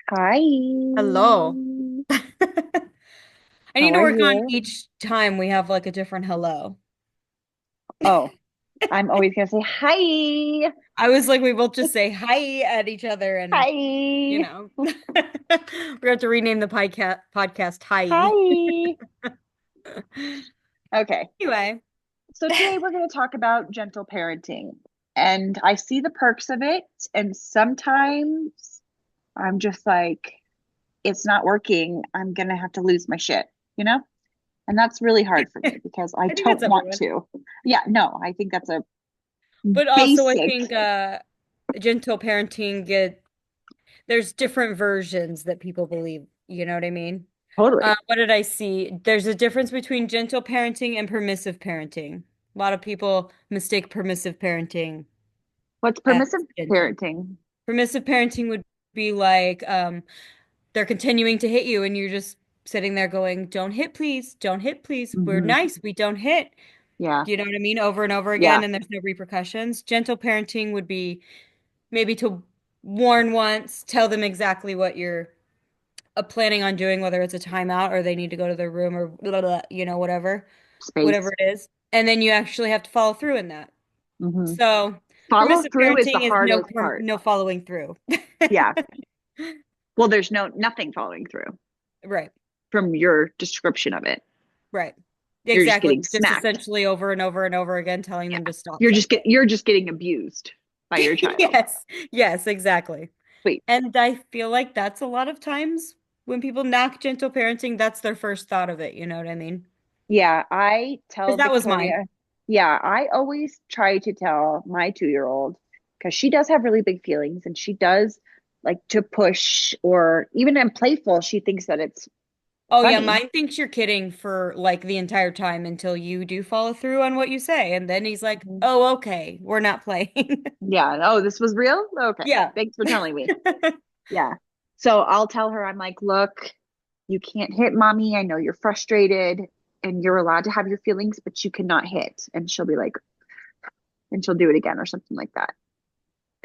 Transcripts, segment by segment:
Hi. Hello. I need How to are work on you? each time we have like a different hello. Oh, I'm always gonna say hi. I was like, we both just say hi at each other and, you Hi. know, we're going to rename the podcast Hi. Hi. Okay. Anyway, So today we're gonna talk about gentle parenting. And I see the perks of it, and sometimes I'm just like, it's not working. I'm gonna have to lose my shit, you know? And that's really hard for me because I I think don't that's want everyone. to. Yeah, no, I think that's a But also, I basic. think gentle parenting there's different versions that people believe. You know what I mean? Totally. What did I see? There's a difference between gentle parenting and permissive parenting. A lot of people mistake permissive parenting What's as permissive gentle. parenting? Permissive parenting would be like they're continuing to hit you and you're just sitting there going, "Don't hit, please. Don't hit, please. We're Hmm. nice. We don't hit." Yeah. Do you know what I mean? Over and over Yeah. again, and there's no repercussions. Gentle parenting would be maybe to warn once, tell them exactly what you're planning on doing, whether it's a timeout or they need to go to their room or blah, blah, whatever, Space. whatever it is. And then you actually have to follow through in that. Hmm. So Follow permissive through is the parenting is hardest part. no following through. Yeah. Well, there's nothing following through Right, from your description of it. right. You're just Exactly. getting Just smacked. essentially over and over and over again telling Yeah. them to stop something. You're just getting abused by your child. Yes, yes, exactly. Wait. And I feel like that's a lot of times when people knock gentle parenting, that's their first thought of it. You know what I mean? Yeah, I Because tell that was mine. Victoria. Yeah, I always try to tell my 2-year-old because she does have really big feelings and she does like to push or even in playful, she thinks that it's Oh yeah, funny. mine thinks you're kidding for like the entire time until you do follow through on what you say. And then he's like, Mhm. "Oh, okay, we're not playing." Yeah. Oh, this was real? Okay. Yeah. Thanks for telling me. Yeah. So I'll tell her, I'm like, look, you can't hit mommy. I know you're frustrated and you're allowed to have your feelings, but you cannot hit. And she'll be like, and she'll do it again or something like that.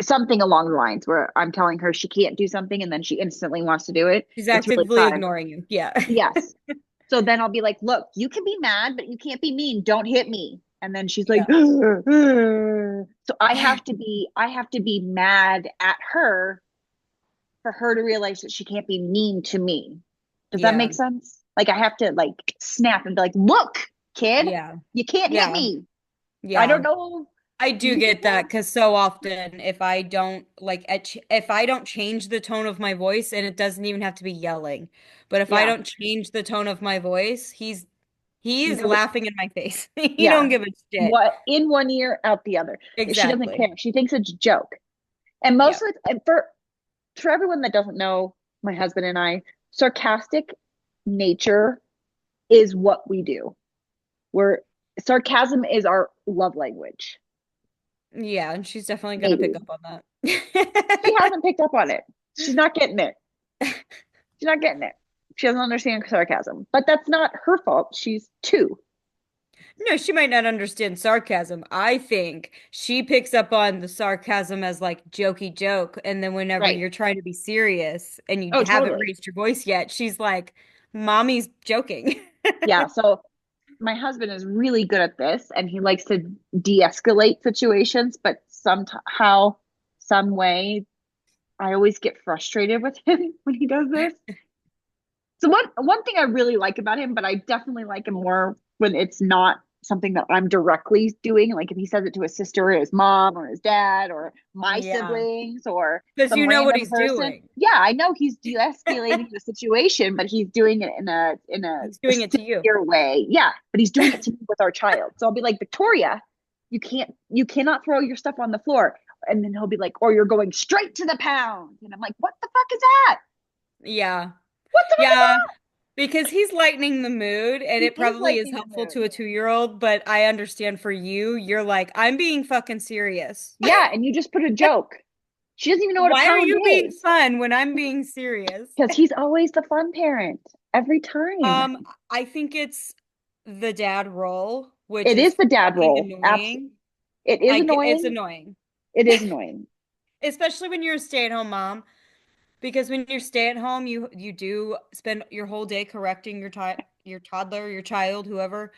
Something along the lines where I'm telling her she can't do something and then she instantly wants to do it. She's It's really actively fun. ignoring you. Yeah. Yes. So then I'll be like, look, you can be mad, but you can't be mean. Don't hit me. And then she's like, Yeah. so I have to be mad at her for her to realize that she can't be mean to me. Does that Yeah. make sense? Like I have to like snap and be like, "Look, kid, Yeah. you can't hit Yeah. me. I don't Yeah. know. I do You get that can." because so often if I don't if I don't change the tone of my voice, and it doesn't even have to be yelling, but if I Yeah. don't change the tone of my voice, he's No, laughing in my face. He yeah. don't give a shit. What in one ear, out the other. She doesn't Exactly. care. She thinks it's a joke. And most Yep. of it, and for everyone that doesn't know my husband and I, sarcastic nature is what we do. We're sarcasm is our love language. Yeah, and she's definitely gonna pick Maybe. up on She that. hasn't picked up on it. She's not getting it. She's not getting it. She doesn't understand sarcasm. But that's not her fault. She's 2. No, she might not understand sarcasm. I think she picks up on the sarcasm as like jokey joke, and then whenever Right. you're trying to be serious and you Oh, haven't totally. raised your voice yet, she's like, "Mommy's joking." Yeah. So my husband is really good at this and he likes to de-escalate situations, but somehow, some way, I always get frustrated with him when he does this. So one thing I really like about him, but I definitely like him more when it's not something that I'm directly doing. Like if he says it to his sister or his mom or his dad or my Yeah, siblings or because some you know what random he's person. doing. Yeah, I know he's de-escalating the situation, but he's doing it in He's a doing it to you. sincere way. Yeah, but he's doing it to me with our child. So I'll be like, Victoria, you cannot throw your stuff on the floor. And then he'll be like, or you're going straight to the pound. And I'm like, what the fuck is that? Yeah. What the fuck is Yeah, that? because he's lightening the mood, and He it is probably is lightening the helpful mood. to a 2-year-old, but I understand for you, you're like, I'm being fucking serious. Yeah, and you just put a joke. She doesn't even know what a Why are pound you being is fun when I'm being serious? because he's always the fun parent every time. Um, I think it's the dad role, which It is is the dad fucking role. annoying. It is It's annoying. annoying, It is annoying. especially when you're a stay-at-home mom. Because when you stay at home, you do spend your whole day correcting your toddler, your child, whoever.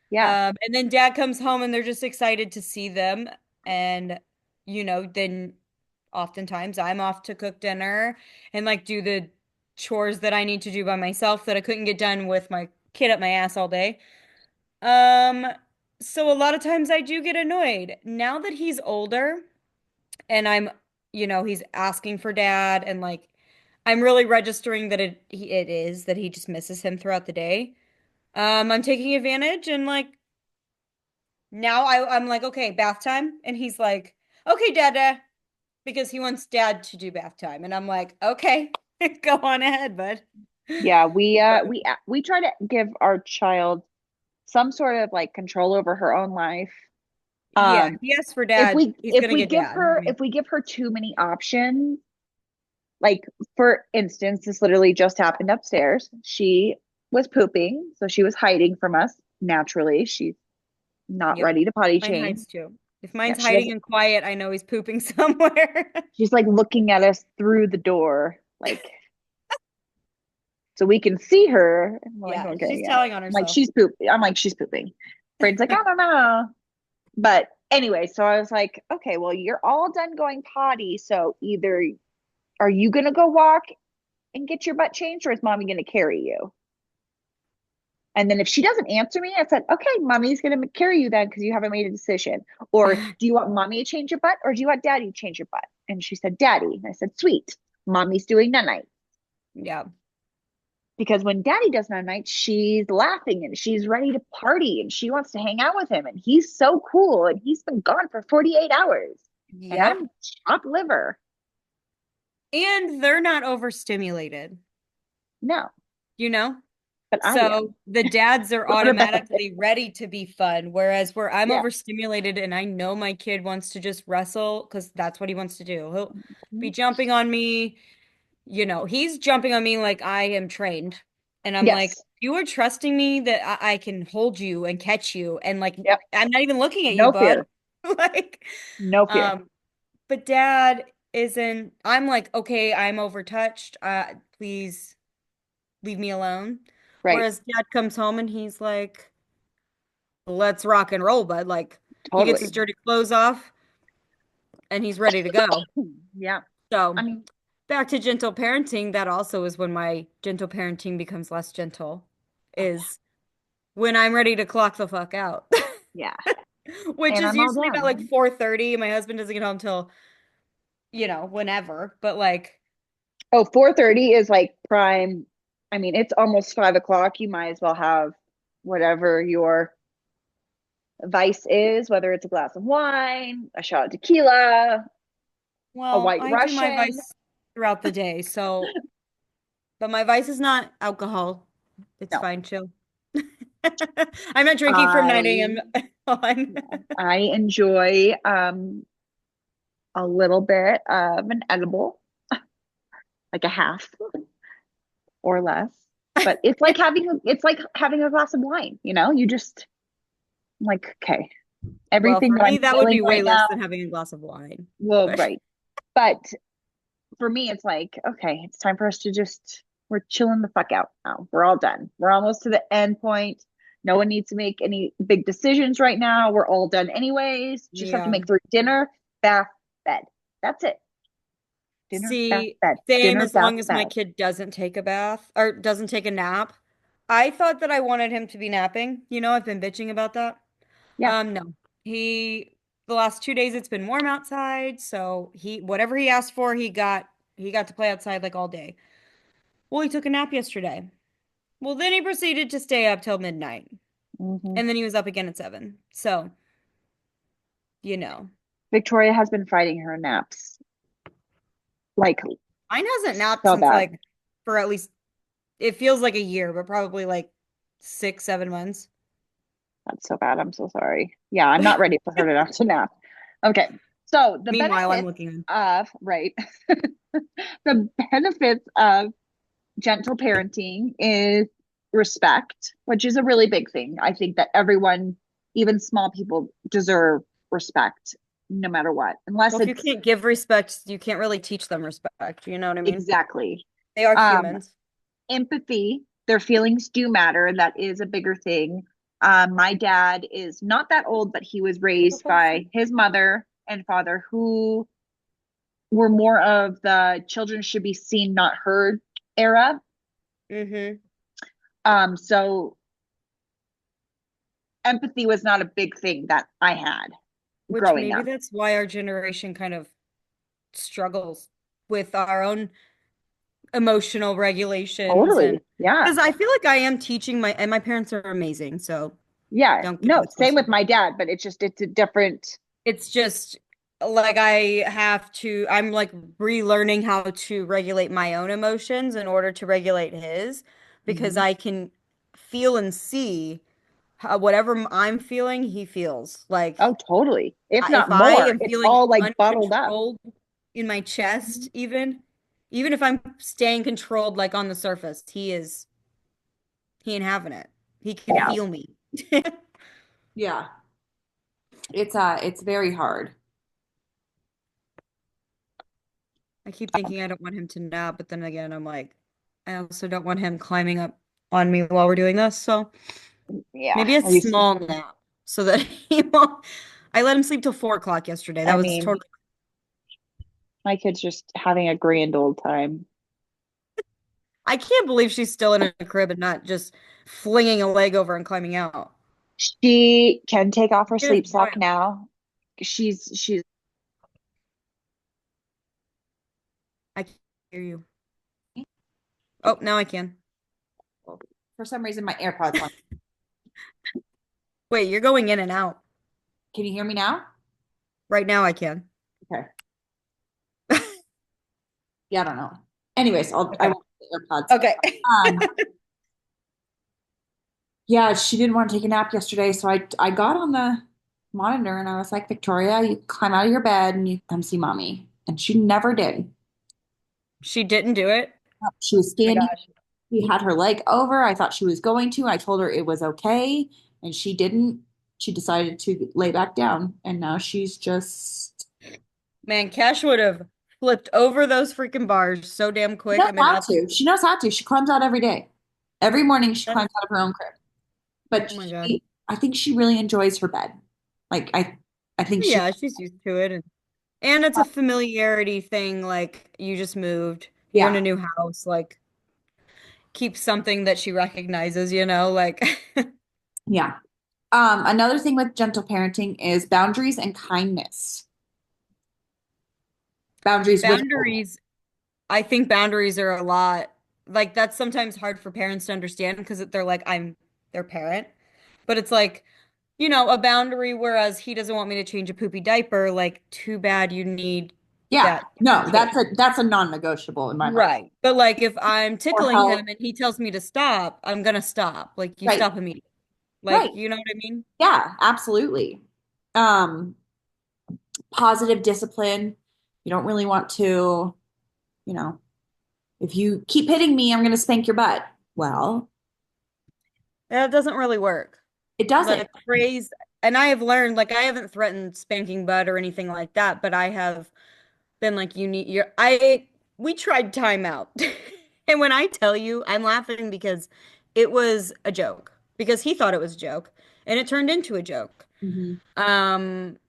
Yeah. And then dad comes home and they're just excited to see them. And, then oftentimes I'm off to cook dinner and like do the chores that I need to do by myself that I couldn't get done with my kid up my ass all day. Um, so a lot of times I do get annoyed. Now that he's older and he's asking for dad and like I'm really registering that it is that he just misses him throughout the day. I'm taking advantage and like now I'm like, okay, bath time. And he's like, okay, dada, because he wants dad to do bath time. And I'm like, okay, go on ahead, bud. Yeah, we try to give our child some sort of like control over her own life. Yeah, Um, he asks for dad. He's gonna get dad. I mean, if we give her too many options, like for instance, this literally just happened upstairs. She was pooping, so she was hiding from us naturally. She's not yep. ready to potty Mine train. hides too. If Yeah, mine's she hiding doesn't, and quiet, I know he's pooping somewhere. she's like looking at us through the door, like so we can see her. And we're like, Yeah, okay, she's yeah. telling on I'm like, herself. she's poop. I'm like, she's pooping. Braden's like, I don't know. But anyway, so I was like, okay, well, you're all done going potty. So either are you gonna go walk and get your butt changed, or is mommy gonna carry you? And then if she doesn't answer me, I said, okay, mommy's gonna carry you then because you haven't made a decision. Or do you want mommy to change your butt, or do you want daddy to change your butt? And she said, daddy. And I said, sweet. Mommy's doing night night. Yeah. Because when daddy does night night, she's laughing and she's ready to party and she wants to hang out with him. And he's so cool and he's been gone for 48 hours. And Yep. I'm chopped liver. And they're not overstimulated, No, you know? but I am. So the dads are Automatic. automatically ready to be fun, whereas where I'm Yeah. overstimulated and I know my kid wants to just wrestle because that's what he wants to do. He'll be Mhm. jumping on me, he's jumping on me like I am trained. And I'm like, Yes. you are trusting me that I can hold you and catch you and like Yep. I'm not even looking at you, No bud. fear. Like, No fear. um, but dad isn't, I'm like, okay, I'm overtouched. Please leave me alone. Right. Whereas dad comes home and he's like, let's rock and roll, bud. Like he gets his Totally. dirty clothes off and he's ready to go. Yeah. I So mean, back to gentle parenting, that also is when my gentle parenting becomes less gentle, oh is when I'm ready to clock the fuck out. yeah. Which And is I'm all usually about like done. 4:30. My husband doesn't get home till, whenever. But like, Oh, 4:30 is like prime. I mean, it's almost 5 o'clock. You might as well have whatever your vice is, whether it's a glass of wine, a shot of tequila, a well, white I do my Russian. vice throughout the day. So, but my vice is not alcohol. It's No, fine, chill. I'm not drinking from 9 I a.m. on. I enjoy a little bit of an edible, like a half or less. But it's like having a glass of wine, you know? You just I'm like, okay, Well, everything for that I'm me, that would feeling be way right less now, than having a glass of wine. well, But right. But for me, it's like, okay, it's time for us to just we're chilling the fuck out now. We're all done. We're almost to the end point. No one needs to make any big decisions right now. We're all done anyways. Just have to yeah. make through dinner, bath, bed. That's it. Dinner, bath, See, bed. same Dinner, as bath, long as my bed. kid doesn't take a bath or doesn't take a nap. I thought that I wanted him to be napping. I've been bitching about that. Yeah. No. The last 2 days it's been warm outside, so whatever he asked for, he got to play outside like all day. Well, he took a nap yesterday. Well, then he proceeded to stay up till midnight. Hmm. And then he was up again at 7. So, you know. Victoria has been fighting her naps like Mine hasn't napped so since bad. like for at least it feels like a year, but probably like 6, 7 months. That's so bad. I'm so sorry. Yeah, I'm not ready for her to not to nap. Okay. So the Meanwhile, I'm benefits looking. of, right, the benefits of gentle parenting is respect, which is a really big thing. I think that everyone, even small people, deserve respect. no matter what, unless Well, if you it's can't give respect, you can't really teach them respect. You know what I mean? exactly. They are Um, humans. Empathy, their feelings do matter. That is a bigger thing. My dad is not that old, but he was raised by his mother and father who were more of the children should be seen, not heard era. Mm-hmm. So empathy was not a big thing that I had Which growing maybe up. that's why our generation kind of struggles with our own emotional regulations and Totally. Yeah. because I feel like I am teaching my parents are amazing, so Yeah. don't get No, me same with twisted. my dad, but it's a different. It's just like I'm like relearning how to regulate my own emotions in order to regulate his because Mhm. I can feel and see how, whatever I'm feeling, he feels. Oh, Like totally. If if not I more, am it's feeling all like bottled up. uncontrolled in my Mhm. chest, even if I'm staying controlled like on the surface, he ain't having it. He can Yeah. feel me. Yeah, it's very hard. I keep thinking I don't want him to nap, but then again, I'm like, I also don't want him climbing up on me while we're doing this. So Yeah. maybe a Are you, small nap so that he won't. I let him sleep till 4 o'clock yesterday. That I was mean, totally. my kid's just having a grand old time. I can't believe she's still in a crib and not just flinging a leg over and climbing out. She can take off her It is sleep sack wild. now. She's I can hear you. Oh, now I can. For some reason, my AirPods on. Wait, you're going in and out. Can you hear me now? Right now I can. Okay. Yeah, I don't know. Anyways, I Okay. won't put the AirPods. Okay. Um, yeah, she didn't want to take a nap yesterday, so I got on the monitor and I was like, Victoria, you climb out of your bed and you come see mommy. And she never did. She didn't do it. She was Oh my standing. gosh. She had her leg over. I thought she was going to. I told her it was okay, and she didn't. She decided to lay back down, and now she's just Man, Cash would have flipped over those freaking bars so damn she quick. knows I mean, how to. She knows how to. She climbs out every day. Every morning she climbs that's, out of her own crib. But oh my God. I think she really enjoys her bed. Like I think she, Yeah, she's used to it. And it's a familiarity thing. Like, you just moved, you're in yeah, a new house. Like, keep something that she recognizes, like yeah. Another thing with gentle parenting is boundaries and kindness. Boundaries with boundaries. I think boundaries are a lot like that's sometimes hard for parents to understand because they're like, I'm their parent. But it's like, a boundary, whereas he doesn't want me to change a poopy diaper, like, too bad you need yeah. that No, change. that's a non-negotiable in my mind. Right. But like if I'm Or tickling help. him and he tells me to stop, I'm gonna stop. Like you Right. stop immediately. Right. Like, you know what I mean? Yeah, absolutely. Um, Positive discipline. You don't really want to, you know, if you keep hitting me, I'm going to spank your butt. Well, That doesn't really work. it doesn't. Like praise, and I have learned, like I haven't threatened spanking butt or anything like that, but I have been like, you need your we tried timeout. And when I tell you, I'm laughing because it was a joke. Because he thought it was a joke and it turned into a joke. Mhm.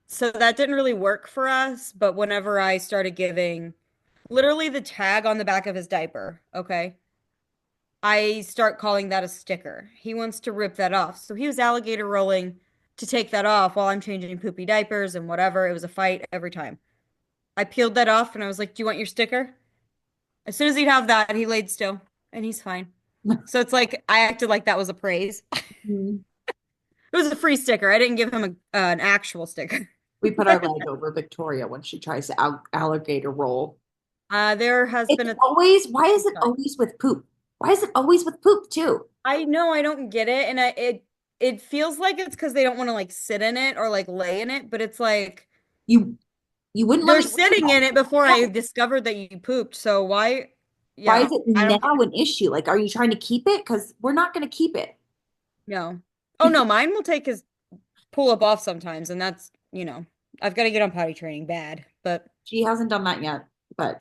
So that didn't really work for us, but whenever I started giving literally the tag on the back of his diaper, okay? I start calling that a sticker. He wants to rip that off. So he was alligator rolling to take that off while I'm changing poopy diapers and whatever. It was a fight every time. I peeled that off and I was like, "Do you want your sticker?" As soon as he'd have that, he laid still and he's fine. So it's like I acted like that was a praise. Mhm. It was a free sticker. I didn't give him an actual sticker. We put our leg over Victoria when she tries to alligator roll. There has It's been a always, why is it time. always with poop? Why is it always with poop too? I know I don't get it, and it feels like it's because they don't want to like sit in it or like lay in it, but it's like You you wouldn't let they're me do sitting that. in it before Yeah. I discovered that you pooped. So why? Why Yeah, is it I don't get now it. an issue? Like, are you trying to keep it? Because we're not going to keep it. No. Oh no, mine will take his pull up off sometimes, and that's. I've got to get on potty training bad, She hasn't done that yet, but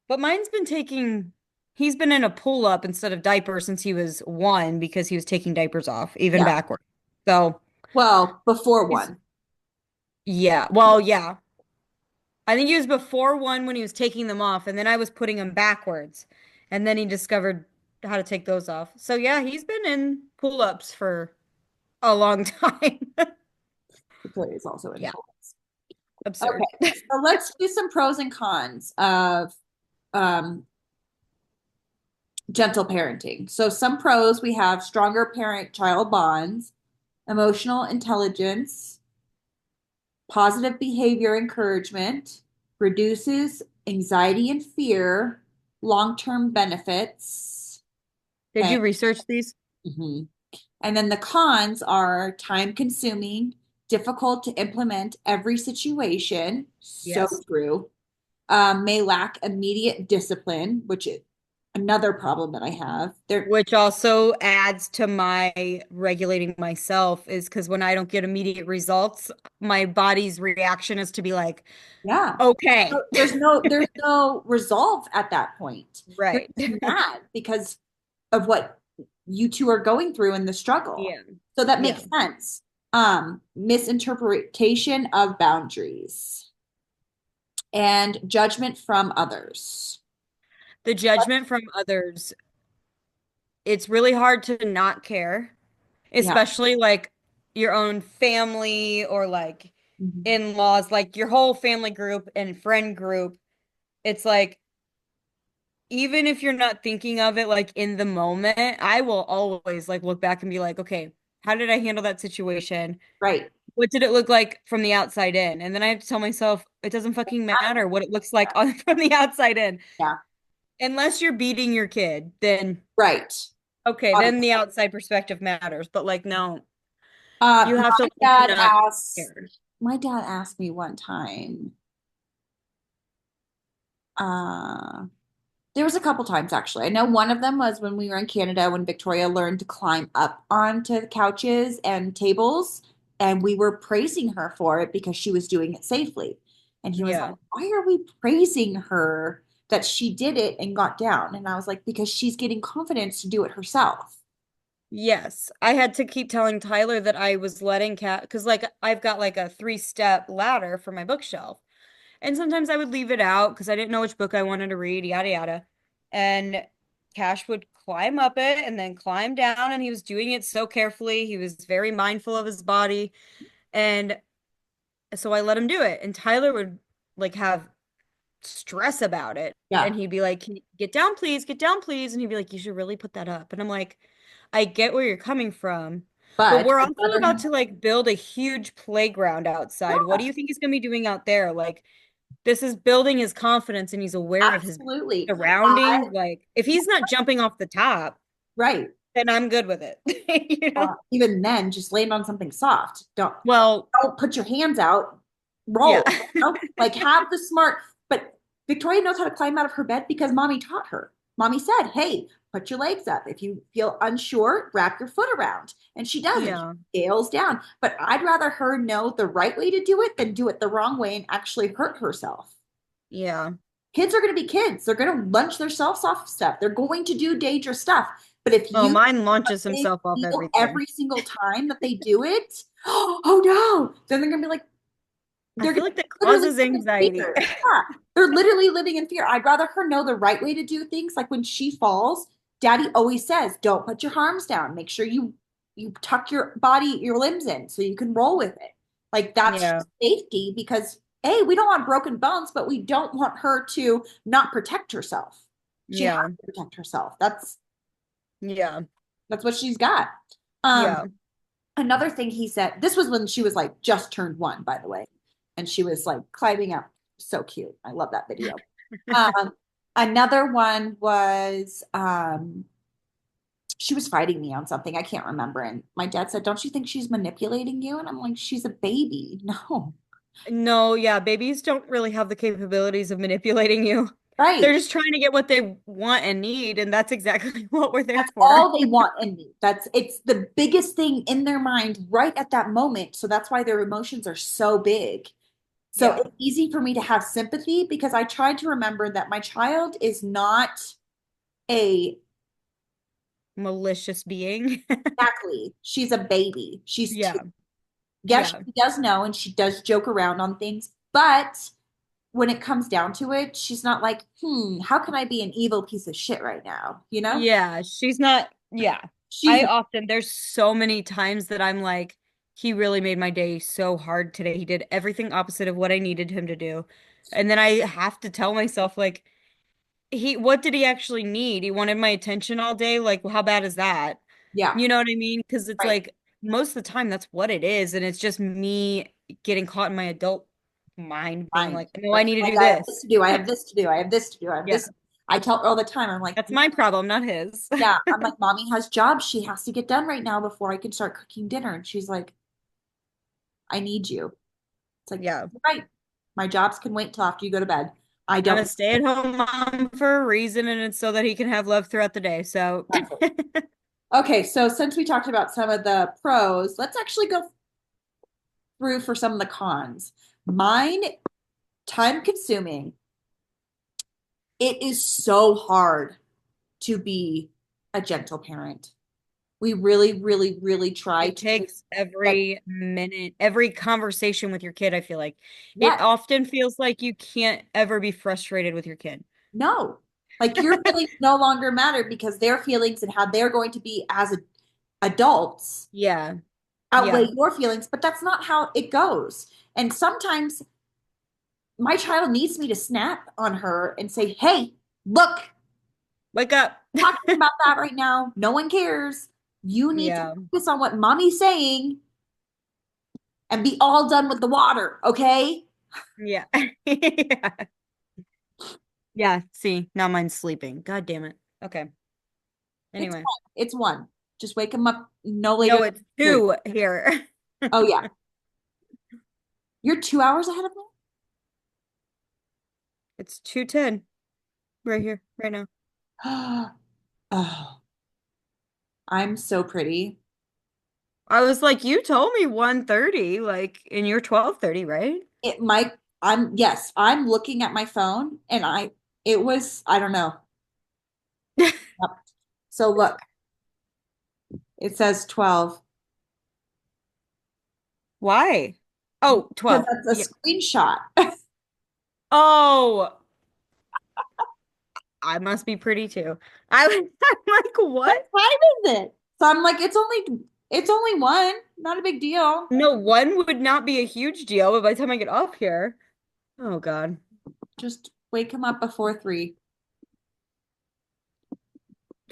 mine's been taking he's been in a pull up instead of diaper since he was 1 because he was taking diapers off, even yeah. backward. So, Well, before he's one. yeah. Well, yeah. I think he was before 1 when he was taking them off, and then I was putting them backwards. And then he discovered how to take those off. So yeah, he's been in pull-ups for a long time. Victoria is also in Yeah, pulse. absurd. Okay, so let's do some pros and cons of um, gentle parenting. So some pros we have stronger parent-child bonds, emotional intelligence, positive behavior encouragement, reduces anxiety and fear, long-term benefits, Did and you research these? mhm. And then the cons are time consuming, difficult to implement every situation. So Yes. true. May lack immediate discipline, which is another problem that I have. There, Which also adds to my regulating myself is because when I don't get immediate results, my body's reaction is to be like, yeah. okay. There's no resolve at that point. You're Right. just mad because of what you two are going through in the struggle. Yeah. So that Yeah. makes sense. Misinterpretation of boundaries and judgment from others. The judgment from others, it's really hard to not care, Yeah. especially like your own family or like Mhm. in-laws, like your whole family group and friend group. It's like, even if you're not thinking of it like in the moment, I will always like look back and be like, okay, how did I handle that situation? Right. What did it look like from the outside in? And then I have to tell myself, it doesn't fucking matter what it looks like from the outside in. Yeah. Unless you're beating your kid, then Right. okay, then the Obviously. outside perspective matters. But like, no, you have to My learn to dad not asked, care. my dad asked me one time, uh, there was a couple times actually. I know one of them was when we were in Canada when Victoria learned to climb up onto the couches and tables, and we were praising her for it because she was doing it safely. And he was like, Yeah. "Why are we praising her that she did it and got down?" And I was like, "Because she's getting confidence to do it herself." Yes. I had to keep telling Tyler that I was letting Cat, because like I've got like a 3-step ladder for my bookshelf. And sometimes I would leave it out because I didn't know which book I wanted to read, yada yada. And Cash would climb up it and then climb down, and he was doing it so carefully. He was very mindful of his body. And so I let him do it. And Tyler would like have stress about it. And Yeah. he'd be like, "Can you get down, please, get down, please." And he'd be like, "You should really put that up." And I'm like, I get where you're coming from, but But we're I'd also rather about him, to like build a huge playground outside. What do yeah, you think he's going to be doing out there? Like, this is building his confidence and he's aware of his absolutely. surroundings. Like, if he's not jumping off the top, Right. then I'm good with it. You know? Even then, just land on something soft. Well, Don't put your hands out. yeah. Roll. Like have the smart. But Victoria knows how to climb out of her bed because mommy taught her. Mommy said, "Hey, put your legs up. If you feel unsure, wrap your foot around." And she does, and Yeah. she scales down. But I'd rather her know the right way to do it than do it the wrong way and actually hurt herself. Yeah. Kids are going to be kids. They're going to lunch themselves off stuff. They're going to do dangerous stuff. But if Oh, you mine a launches big himself off deal everything. every single time that they do it, oh no, then they're going to be like, I they're going feel to like that literally causes live in anxiety. fear. Yeah, they're literally living in fear. I'd rather her know the right way to do things. Like when she falls, Daddy always says, "Don't put your arms down. Make sure you tuck your body, your limbs in, so you can roll with it." Like that's Yeah. just safety because A, we don't want broken bones, but we don't want her to not protect herself. She has Yeah. to protect herself. Yeah. That's what she's got. Um, Yeah. Another thing he said, this was when she was like just turned 1, by the way, and she was like climbing up. So cute. I love that video. Um, Another one was she was fighting me on something. I can't remember. And my dad said, "Don't you think she's manipulating you?" And I'm like, "She's a baby." No. No, yeah, babies don't really have the capabilities of manipulating you. They're Right. just trying to get what they want and need, and that's exactly what we're there That's for. all they want in me. It's the biggest thing in their mind right at that moment. So that's why their emotions are so big. So Yeah. it's easy for me to have sympathy because I tried to remember that my child is not a Malicious being. exactly. She's a baby. She's two. Yeah. Yes, Yeah. she does know and she does joke around on things, but when it comes down to it, she's not like, how can I be an evil piece of shit right now? You know? Yeah, she's not. Yeah. She's There's so many times that I'm like, he really made my day so hard today. He did everything opposite of what I needed him to do. And then I have to tell myself, like, what did he actually need? He wanted my attention all day. Like, how bad is that? yeah, You know what I mean? Because it's right. like most of the time that's what it is. And it's just me getting caught in my adult mind being Mind. like, no, I Like, need to like do I have this this. to do, I have this to do, I have this to do, I have Yeah. this. I tell her all the time, I'm like, That's my problem, not his. yeah, I'm like, mommy has jobs she has to get done right now before I can start cooking dinner. And she's like, I need you. It's like, Yeah. you're right. My jobs can wait till after you go to bed. I I'm a don't. stay-at-home mom for a reason, and it's so that he can have love throughout the day. So, Exactly. Okay, so since we talked about some of the pros, let's actually go through for some of the cons. Mine, time consuming. It is so hard to be a gentle parent. We really, really, really try it to, takes but every minute, every conversation with your kid, I feel like. It yes, often feels like you can't ever be frustrated with your kid. no. Like your feelings no longer matter because their feelings and how they're going to be as adults Yeah. outweigh Yeah. your feelings, but that's not how it goes. And sometimes my child needs me to snap on her and say, hey, look, Wake up. talking about that right now. No one cares. You need to Yeah. focus on what mommy's saying and be all done with the water, okay? Yeah. Yeah. Yeah. See, now mine's sleeping. God damn it. Okay. It's Anyway. one. It's one. Just wake him up no later No, than it's three. two here. Oh yeah. You're 2 hours ahead of It's 2:10 right here, right now. me? Oh, I'm so pretty. I was like, you told me 1:30, like, and you're 12:30, right? It might, yes, I'm looking at my phone and it was, I don't know. Yep. So look, it says 12 Why? Oh, because 12. that's Yeah. a screenshot. Oh, I must be pretty too. I'm like, What what? time is it? So I'm like, it's only one, not a big deal. No, one would not be a huge deal, but by the time I get up here, oh God. Just wake him up before 3.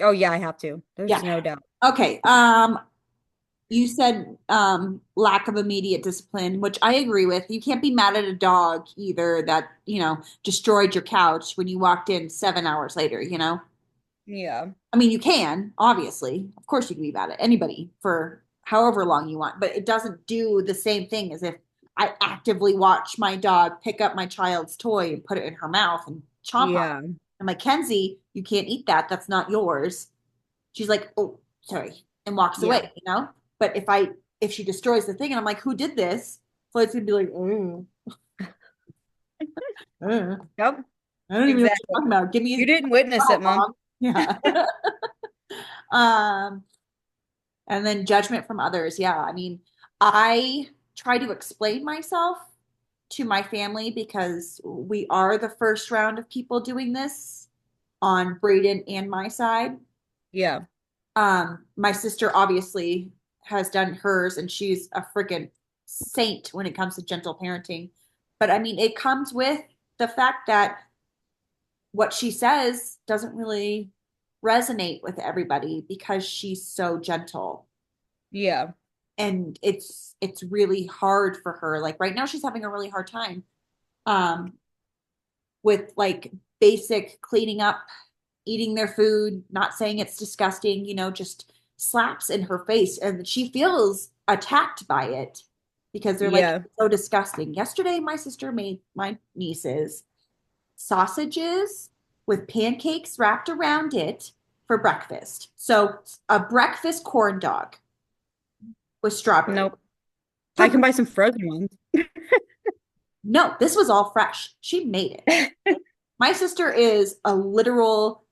Oh yeah, I have to. There's Yeah. no doubt. Okay. You said lack of immediate discipline, which I agree with. You can't be mad at a dog either that, destroyed your couch when you walked in 7 hours later. Yeah. I mean, you can, obviously. Of course you can be mad at anybody for however long you want, but it doesn't do the same thing as if I actively watch my dog pick up my child's toy and put it in her mouth and chomp on it. Yeah. I'm like, Kenzie, you can't eat that. That's not yours. She's like, oh, sorry, and walks Yeah. away. But if she destroys the thing and I'm like, who did this? Floyd's gonna be like, uh, Yep. I don't even know what you're Exactly. talking about. Give You me didn't witness oh, it, Mom. mom. Yeah. um, and then judgment from others. Yeah. I mean, I try to explain myself to my family because we are the first round of people doing this on Braden and my side. Yeah. My sister obviously has done hers, and she's a freaking saint when it comes to gentle parenting. But I mean, it comes with the fact that what she says doesn't really resonate with everybody because she's so gentle. Yeah. And it's really hard for her. Like right now she's having a really hard time um with like basic cleaning up, eating their food, not saying it's disgusting, just slaps in her face. And she feels attacked by it because they're like, Yeah. it's so disgusting. Yesterday, my sister made my nieces sausages with pancakes wrapped around it for breakfast. So a breakfast corn dog with strawberry Nope. for I can buy some frozen ones. No, this was all fresh. She made it. My sister is a literal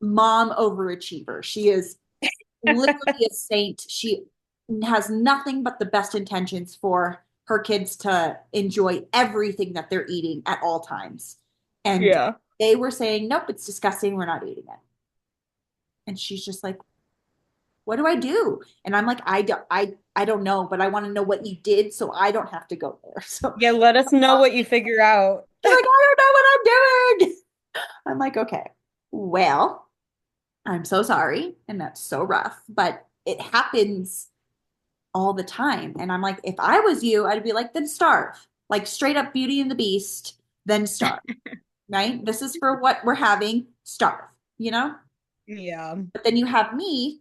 mom overachiever. She is literally a saint. She has nothing but the best intentions for her kids to enjoy everything that they're eating at all times. And Yeah. they were saying, nope, it's disgusting. We're not eating it. And she's just like, what do I do? And I'm like, I don't know, but I want to know what you did so I don't have to go there. So Yeah, let us know what you figure out. she's like, I don't know what I'm doing. I'm like, okay, well, I'm so sorry. And that's so rough, but it happens all the time. And I'm like, if I was you, I'd be like, then starve. Like straight up Beauty and the Beast, then starve, right? This is for what we're having, starve, you know? Yeah. But then you have me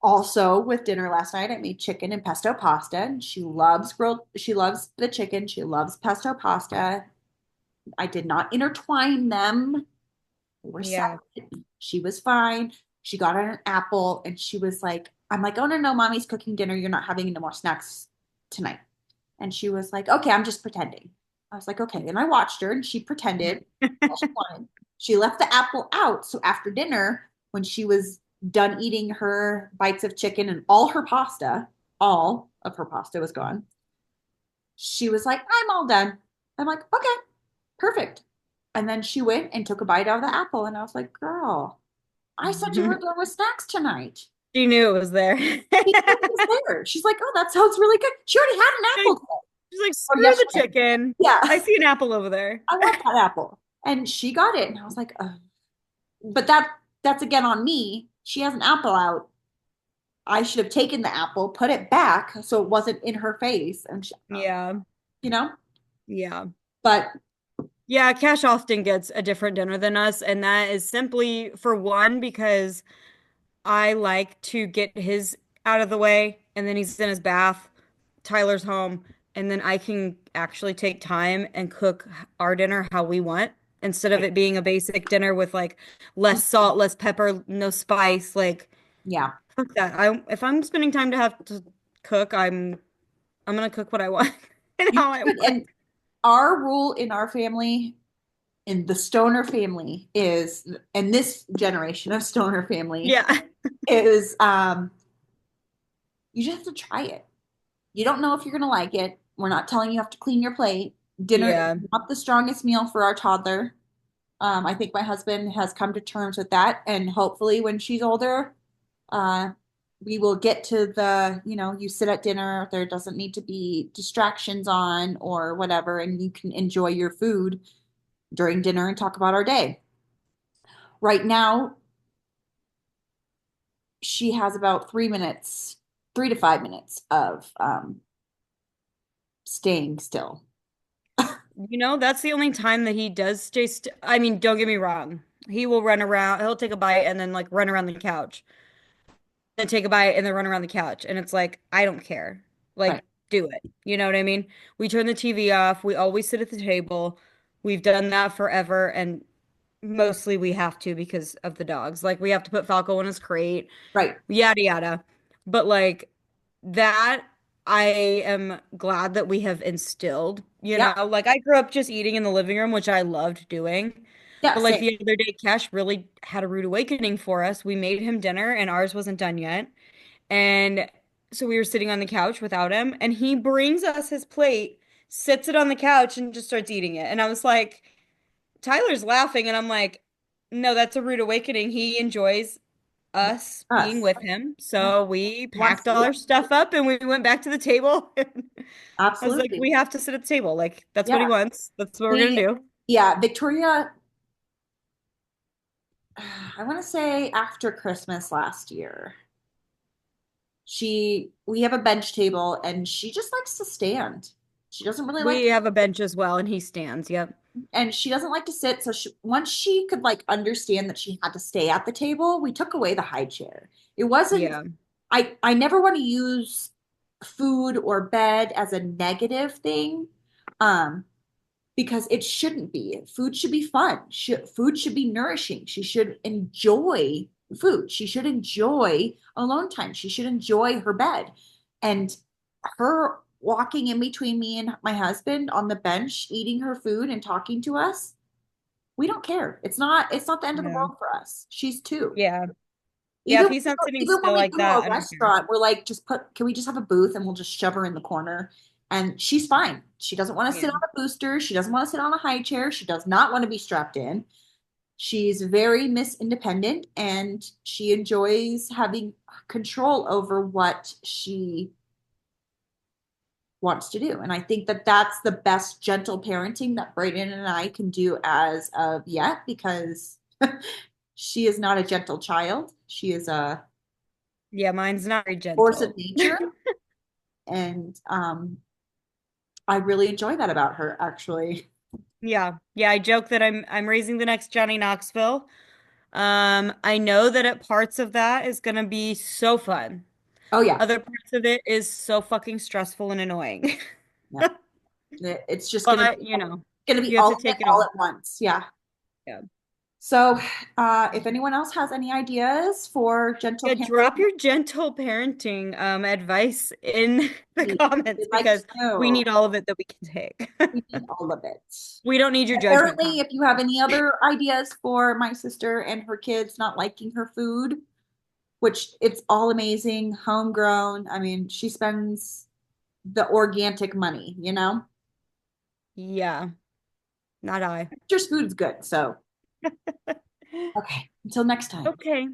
also with dinner last night. I made chicken and pesto pasta. And she loves the chicken. She loves pesto pasta. I did not intertwine them. They were Yeah. separate. She was fine. She got on an apple and she was like, I'm like, oh no, no, mommy's cooking dinner. You're not having any more snacks tonight. And she was like, okay, I'm just pretending. I was like, okay. And I watched her and she pretended all she wanted. She left the apple out. So after dinner, when she was done eating her bites of chicken and all of her pasta was gone, she was like, I'm all done. I'm like, okay, perfect. And then she went and took a bite out of the apple. And I was like, girl, I said you were done with snacks tonight. She knew it was there. She knew it was there. She's like, oh, that sounds really good. She already had an apple today She's like, or screw the yesterday. chicken. Yeah, I see an apple over there. I want that apple. And she got it. And I was like, but that's again on me. She has an apple out. I should have taken the apple, put it back so it wasn't in her face. And Yeah. you know, Yeah. but Yeah, Cash often gets a different dinner than us, and that is simply for one because I like to get his out of the way and then he's in his bath, Tyler's home, and then I can actually take time and cook our dinner how we want instead of it being a basic dinner with like less salt, less pepper, no spice. Like, yeah, fuck that. I if I'm spending time to have to cook, I'm gonna cook what I want and you how I should. want. And our rule in our family, in the Stoner family, is, and this generation of Stoner family Yeah. is, you just have to try it. You don't know if you're going to like it. We're not telling you have to clean your plate. Dinner is Yeah. not the strongest meal for our toddler. I think my husband has come to terms with that. And hopefully, when she's older, uh, we will get to the, you sit at dinner, there doesn't need to be distractions on or whatever, and you can enjoy your food during dinner and talk about our day. Right now, she has about 3 minutes, 3 to 5 minutes of staying still. That's the only time that he does stay st I mean, don't get me wrong. He will run around, he'll take a bite and then like run around the couch. Then take a bite and then run around the couch. And it's like, I don't care. Right, Like, do it. You know what I mean? We turn the TV off. We always sit at the table. We've done that forever. And mostly we have to because of the dogs. Like, we have to put Falco in his crate, right, yada, yada. But like, that I am glad that we have instilled, yeah, like I grew up just eating in the living room, which I loved doing. yeah, But like same, the other day, Cash really had a rude awakening for us. We made him dinner and ours wasn't done yet. And so we were sitting on the couch without him, and he brings us his plate, sits it on the couch, and just starts eating it. And I was like, Tyler's laughing, and I'm like, no, that's a rude awakening. He enjoys us being us. with him. Yeah, So we wants packed to all eat. our stuff up and we went back to the table. I was like, Absolutely. we have to sit at the table. Like, that's what he Yeah. wants. That's what we're gonna We, do. yeah, Victoria, I want to say after Christmas last year, we have a bench table and she just likes to stand. She doesn't really like We have a bench as well, and he stands. Yep. and she doesn't like to sit. So once she could like understand that she had to stay at the table, we took away the high chair. It wasn't, Yeah. I never want to use food or bed as a negative thing. Um, because it shouldn't be. Food should be fun. Food should be nourishing. She should enjoy food. She should enjoy alone time. She should enjoy her bed. And her walking in between me and my husband on the bench, eating her food and talking to us, we don't care. It's not the end of the Yeah. world for us. She's two. Yeah. Yeah, Even if he's not sitting even when still we like go to a that, I don't care. restaurant, we're like, can we just have a booth and we'll just shove her in the corner? And she's fine. She doesn't want to sit Yeah. on a booster. She doesn't want to sit on a high chair. She does not want to be strapped in. She's very Miss Independent and she enjoys having control over what she wants to do. And I think that that's the best gentle parenting that Brayden and I can do as of yet because she is not a gentle child. She is a Yeah, mine's not very force of gentle. nature. And I really enjoy that about her, actually. Yeah. Yeah, I joke that I'm raising the next Johnny Knoxville. I know that at parts of that is gonna be so fun. Oh, yeah. Other parts of it is so fucking stressful and annoying. Yeah. It's just But, you know, gonna be you have all to of it take it all all. at once. Yeah. Yeah. So, if anyone else has any ideas for gentle Yeah, drop parenting, your gentle parenting advice in the comments we'd like to because we know. need all of it that we can take. We need all of it. We don't need your judgment, Apparently, Tom. if you have any other ideas for my sister and her kids not liking her food, which it's all amazing, homegrown. I mean, she spends the organic money, you know? Yeah, not I. Just food's good. So, okay. Until next time. Okay.